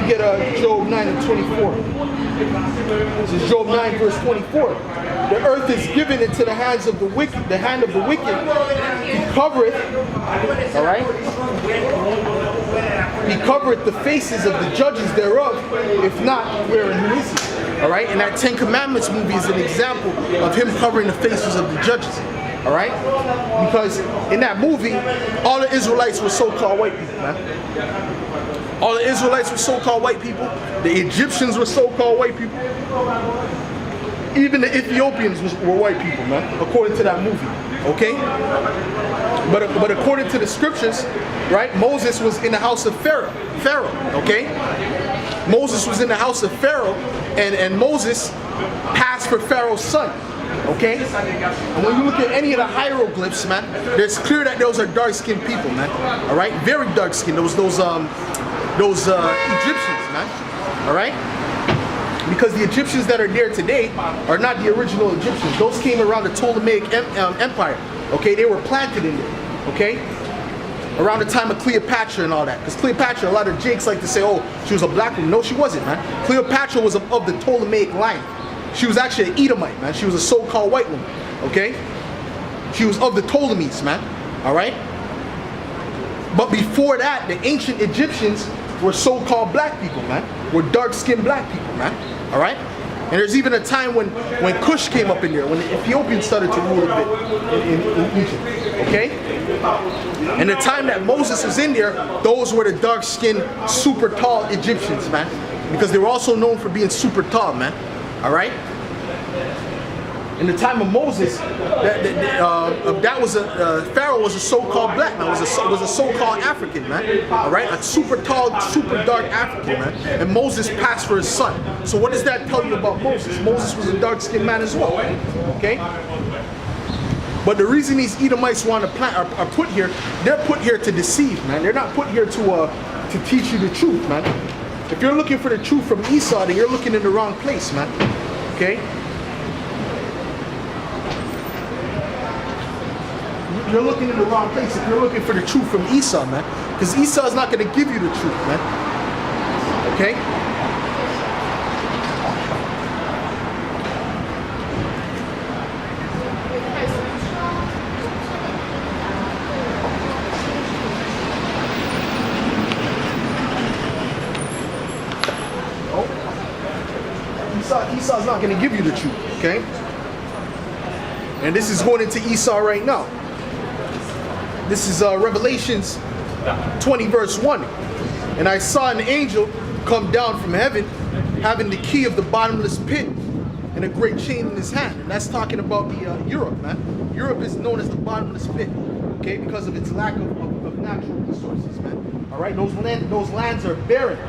me get Job 9 and 24. This is Job 9 verse 24. The earth is given into the hands of the wicked, the hand of the wicked. He covereth, all right? He covereth the faces of the judges thereof. If not, wherein who is he? All right? And that Ten Commandments movie is an example of him covering the faces of the judges. All right? Because in that movie, all the Israelites were so-called white people, man. All the Israelites were so-called white people. The Egyptians were so-called white people. Even the Ethiopians were white people, man, according to that movie. Okay? But according to the scriptures, right, Moses was in the house of Pharaoh. Okay? Moses was in the house of Pharaoh, and Moses passed for Pharaoh's son. Okay? And when you look at any of the hieroglyphs, man, it's clear that those are dark-skinned people, man. All right? Very dark-skinned. Those Egyptians, man. All right? Because the Egyptians that are there today are not the original Egyptians. Those came around the Ptolemaic Empire. Okay? They were planted in there. Okay? Around the time of Cleopatra and all that. Because Cleopatra, a lot of jakes like to say, oh, she was a black woman. No, she wasn't, man. Cleopatra was of the Ptolemaic line. She was actually an Edomite, man. She was a so-called white woman. Okay? She was of the Ptolemies, man. All right? But before that, the ancient Egyptians were so-called black people, man. Were dark-skinned black people, man. All right? And there's even a time when Cush came up in there, when the Ethiopians started to rule a bit in Egypt. Okay? And the time that Moses was in there, those were the dark-skinned, super tall Egyptians, man. Because they were also known for being super tall, man. All right? In the time of Moses, Pharaoh was a so-called black man, was a so-called African, man. All right, a super tall, super dark African, man. And Moses passed for his son. So what does that tell you about Moses? Moses was a dark-skinned man as well. Okay. But the reason these Edomites want to are put here, they're put here to deceive, man. They're not put here to teach you the truth, man. If you're looking for the truth from Esau, then you're looking in the wrong place, man. Okay. You're looking in the wrong place if you're looking for the truth from Esau, man. Because Esau is not going to give you the truth, man. Okay? Esau's not going to give you the truth, okay? And this is going into Esau right now. This is Revelations 20 verse 1. And I saw an angel come down from heaven, having the key of the bottomless pit and a great chain in his hand. And that's talking about the Europe, man. Europe is known as the bottomless pit, okay, because of its lack of natural resources, man. All right, those lands are barren,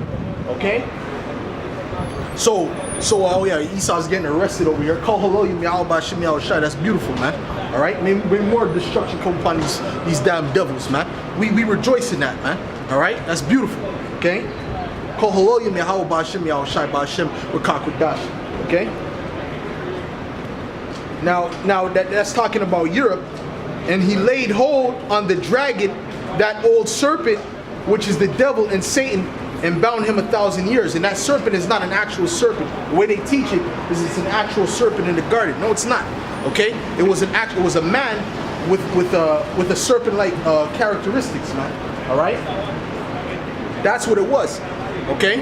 okay. So oh yeah, Esau's getting arrested over here. Call hallelujah, that's beautiful, man. All right, may more destruction come upon these damn devils, man. We rejoice in that, man. All right, that's beautiful, okay. Call hallelujah, okay. Now that's talking about Europe, and he laid hold on the dragon, that old serpent, which is the devil and Satan, and bound him 1,000 years. And that serpent is not an actual serpent. The way they teach it is it's an actual serpent in the garden. No, it's not. Okay? It was a man with a serpent-like characteristics, man. All right? That's what it was. Okay?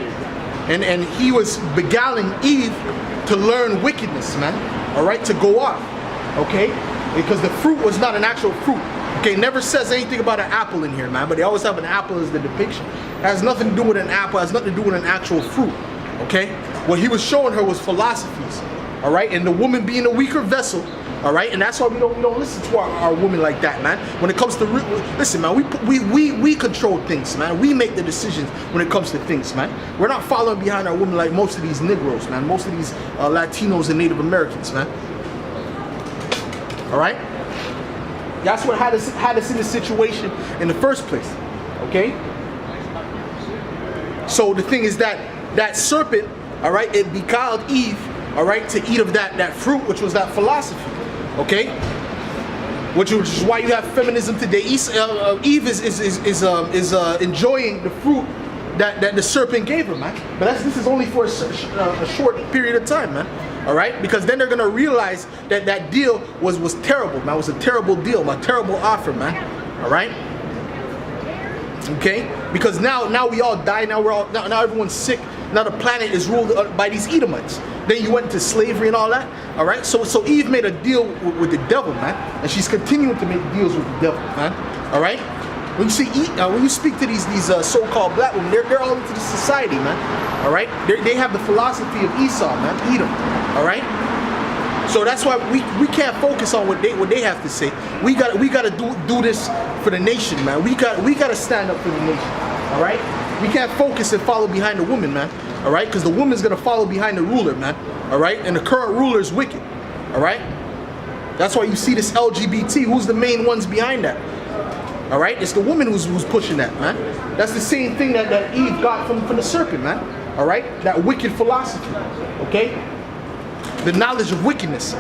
And he was beguiling Eve to learn wickedness, man. All right? To go off. Okay? Because the fruit was not an actual fruit. Okay, never says anything about an apple in here, man, but they always have an apple as the depiction. It has nothing to do with an apple, it has nothing to do with an actual fruit, okay? What he was showing her was philosophies, all right? And the woman being a weaker vessel, all right? And that's why we don't listen to our women like that, man. When it comes to, listen, man, we control things, man. We make the decisions when it comes to things, man. We're not following behind our women like most of these Negroes, man. Most of these Latinos and Native Americans, man. All right? That's what had us in this situation in the first place, okay? So the thing is that serpent, all right, it beguiled Eve, all right, to eat of that fruit, which was that philosophy, okay? Which is why you have feminism today. Eve is enjoying the fruit that the serpent gave her, man. But this is only for a short period of time, man. All right, because then they're gonna realize that that deal was terrible, man. It was a terrible deal, a terrible offer, man. All right. Okay, because now we all die. Now now everyone's sick. Now the planet is ruled by these Edomites. Then you went into slavery and all that. All right, so Eve made a deal with the devil, man, and she's continuing to make deals with the devil, man. All right. When you speak to these so-called black women, they're all into the society, man. All right, they have the philosophy of Esau, man, Edom. All right. So that's why we can't focus on what they have to say. We gotta do this for the nation, man. We gotta stand up for the nation. All right. We can't focus and follow behind the woman, man. All right, because the woman's gonna follow behind the ruler, man. All right, and the current ruler is wicked. All right. That's why you see this LGBT. Who's the main ones behind that? All right, it's the woman who's pushing that, man. That's the same thing that Eve got from the serpent, man. All right, that wicked philosophy. Okay, the knowledge of wickedness.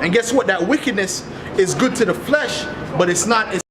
And guess what? That wickedness is good to the flesh, but it's not.